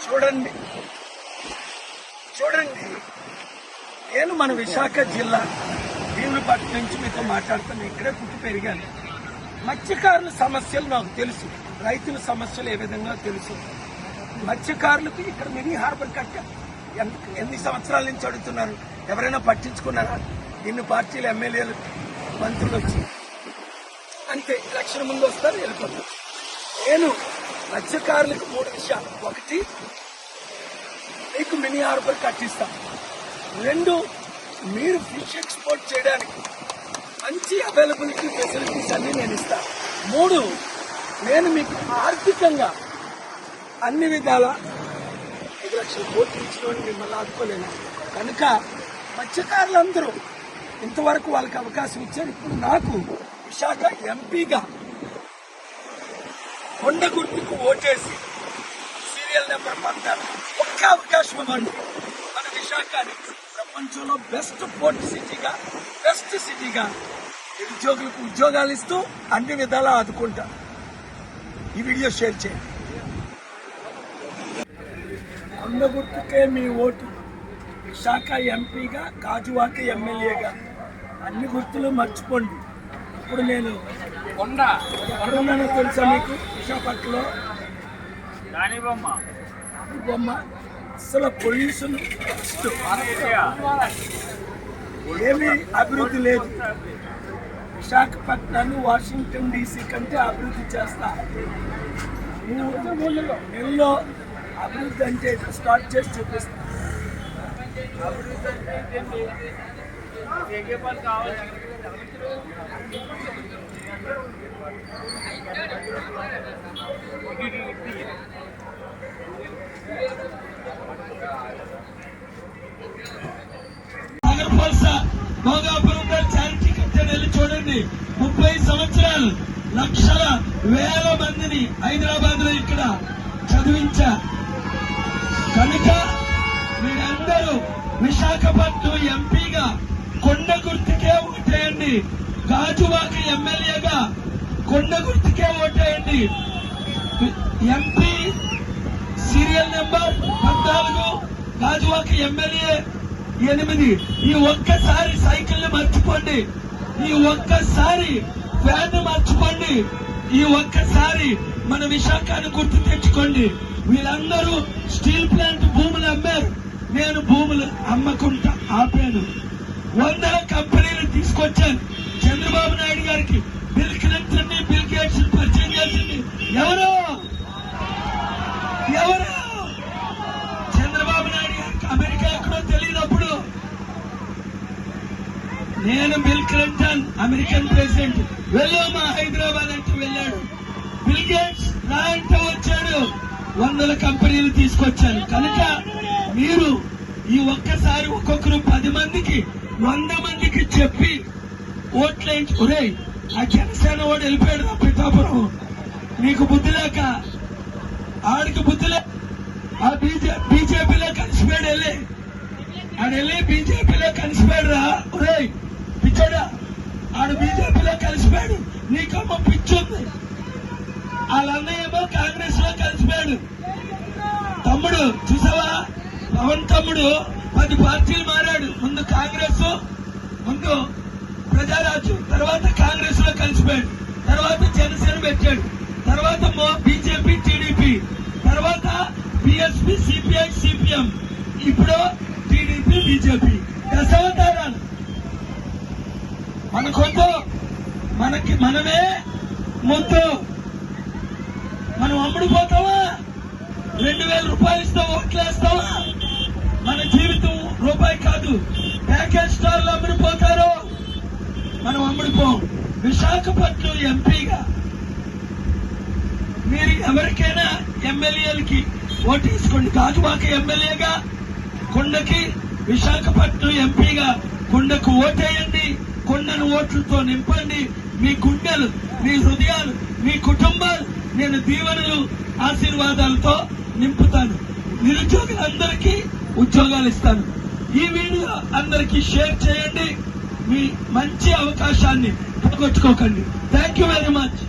చూడండి చూడండి, నేను మన విశాఖ జిల్లా భీములపట్నం నుంచి మీతో మాట్లాడుతాను. ఇక్కడే పుట్టి పెరిగాను. మత్స్యకారుల సమస్యలు నాకు తెలుసు, రైతుల సమస్యలు ఏ విధంగా తెలుసు. మత్స్యకారులకు ఇక్కడ మినీ హార్బర్ కట్టారు. ఎన్ని సంవత్సరాల నుంచి అడుగుతున్నారు, ఎవరైనా పట్టించుకున్నారా? ఇన్ని పార్టీలు, ఎమ్మెల్యేలు, మంత్రులు వచ్చి అంతే ఎలక్షన్ ముందు వస్తారు, వెళ్ళిపోతారు. నేను మత్స్యకారులకు 3 విషయాలు: 1, మీకు మినీ హార్బర్ కట్టిస్తాం. 2, మీరు ఫిష్ ఎక్స్పోర్ట్ చేయడానికి మంచి అవైలబిలిటీ ఫెసిలిటీస్ అన్ని నేను ఇస్తాను. 3, నేను మీకు ఆర్థికంగా అన్ని విధాల 5 లక్షల కోట్లు ఇచ్చిన మిమ్మల్ని ఆదుకోలేను. కనుక మత్స్యకారులందరూ ఇంతవరకు వాళ్ళకి అవకాశం ఇచ్చారు. ఇప్పుడు నాకు విశాఖ ఎంపీగా కొండ గుర్తుకు ఓటేసి సీరియల్ నెంబర్ 16 ఒక్క అవకాశం ఇవ్వండి. మన విశాఖని ప్రపంచంలో బెస్ట్ పోర్ట్ సిటీగా నిరుద్యోగులకు ఉద్యోగాలు ఇస్తూ అన్ని విధాలా ఆదుకుంటా. ఈ వీడియో షేర్ చేయండి. కొండ గుర్తుకే మీ ఓటు. విశాఖ ఎంపీగా, గాజువాక ఎమ్మెల్యేగా అన్ని గుర్తులు మర్చిపోండి. ఇప్పుడు నేను ఎక్కడున్నానో తెలుసా మీకు? విశాఖపట్నంలో బొమ్మ. అసలు పొల్యూషన్ ఏమీ అభివృద్ధి లేదు. విశాఖపట్నాన్ని వాషింగ్టన్ DC కంటే అభివృద్ధి చేస్తా. 3 నెలల్లో అభివృద్ధి అంటే స్టార్ట్ చేసి చూపిస్తా. భోగాపురం చారిటీ కట్టాడు, వెళ్ళి చూడండి. 30 సంవత్సరాలు లక్షల వేల మందిని హైదరాబాద్ లో ఇక్కడ చదివించా. కనుక మీరందరూ విశాఖపట్నం ఎంపీగా కొండ గుర్తుకే ఓటేయండి. గాజువాక ఎమ్మెల్యేగా కొండ గుర్తుకే ఓటేయండి. MP serial number 14, Gajuwaka MLA 8. ఈ ఒక్కసారి సైకిల్ ని మర్చిపోండి. ఈ ఒక్కసారి ఫ్యాన్ మర్చిపోండి. ఈ ఒక్కసారి మన విశాఖను గుర్తు తెచ్చుకోండి. వీళ్ళందరూ స్టీల్ ప్లాంట్ భూములు అమ్మారు. నేను భూములు అమ్మకుండా ఆపాను. 100 కంపెనీలు తీసుకొచ్చాను. చంద్రబాబు నాయుడు గారికి బిల్ క్లింటన్ ని, బిల్ గేట్స్ ని పరిచయం చేసింది ఎవరు? చంద్రబాబు నాయుడు గారికి అమెరికా ఎక్కడో తెలియనప్పుడు నేను బిల్ క్లింటన్ అమెరికన్ ప్రెసిడెంట్ వెళ్ళామా హైదరాబాద్ అంటే వెళ్ళాడు. బిల్ గేట్స్ రా అంటే వచ్చాడు. 100 కంపెనీలు తీసుకొచ్చాను. కనుక మీరు ఈ ఒక్కసారి ఒక్కొక్కరు 10 మందికి 100 మందికి చెప్పి ఓట్లేంటి. ఒరే, ఆ జనసేన వాడు వెళ్ళిపోయాడు ఆ పిఠాపురం, నీకు బుద్ధి లేక, ఆడికి బుద్ధి లేక ఆ బీజేపీలో కలిసిపోయాడు. వెళ్ళి బీజేపీలో కలిసిపోయాడు రా. ఒరే పిచ్చోడా, ఆడు బీజేపీలో కలిసిపోయాడు. నీకమ్మ పిచ్చుంది. వాళ్ళన్నయ్యేమో కాంగ్రెస్ లో కలిసిపోయాడు. తమ్ముడు చూసావా, పవన్ తమ్ముడు 10 పార్టీలు మారాడు. ముందు కాంగ్రెస్, ముందు ప్రజారాజ్యం, తర్వాత కాంగ్రెస్ లో కలిసిపోయాడు. తర్వాత జనసేన పెట్టాడు. తర్వాత బీజేపీ, టీడీపీ, తర్వాత బీఎస్పీ, సిపిఐ, సిపిఎం, ఇప్పుడు టీడీపీ, బీజేపీ. దశావతారాలు మనకొద్దు. మనమే ముద్దు. మనం అమ్ముడుపోతావా? 2000 రూపాయలు ఇస్తాం, ఓట్లేస్తావా? మన జీవితం రూపాయి కాదు. ప్యాకేజ్ స్టార్లు అమ్ముడుపోతారు, మనం అమ్ముడుపోం. విశాఖపట్నం ఎంపీగా మీరు ఎవరికైనా ఎమ్మెల్యేలకి ఓటేసుకోండి. గాజువాక ఎమ్మెల్యేగా కొండకి, విశాఖపట్నం ఎంపీగా కొండకు ఓటేయండి. కొండను ఓట్లతో నింపండి. మీ గుండెలు, మీ హృదయాలు, మీ కుటుంబాలు నేను దీవెనలు, ఆశీర్వాదాలతో నింపుతాను. నిరుద్యోగులందరికీ ఉద్యోగాలు ఇస్తాను. ఈ వీడియో అందరికీ షేర్ చేయండి. మీ మంచి అవకాశాన్ని పోగొట్టుకోకండి. Thank you very much.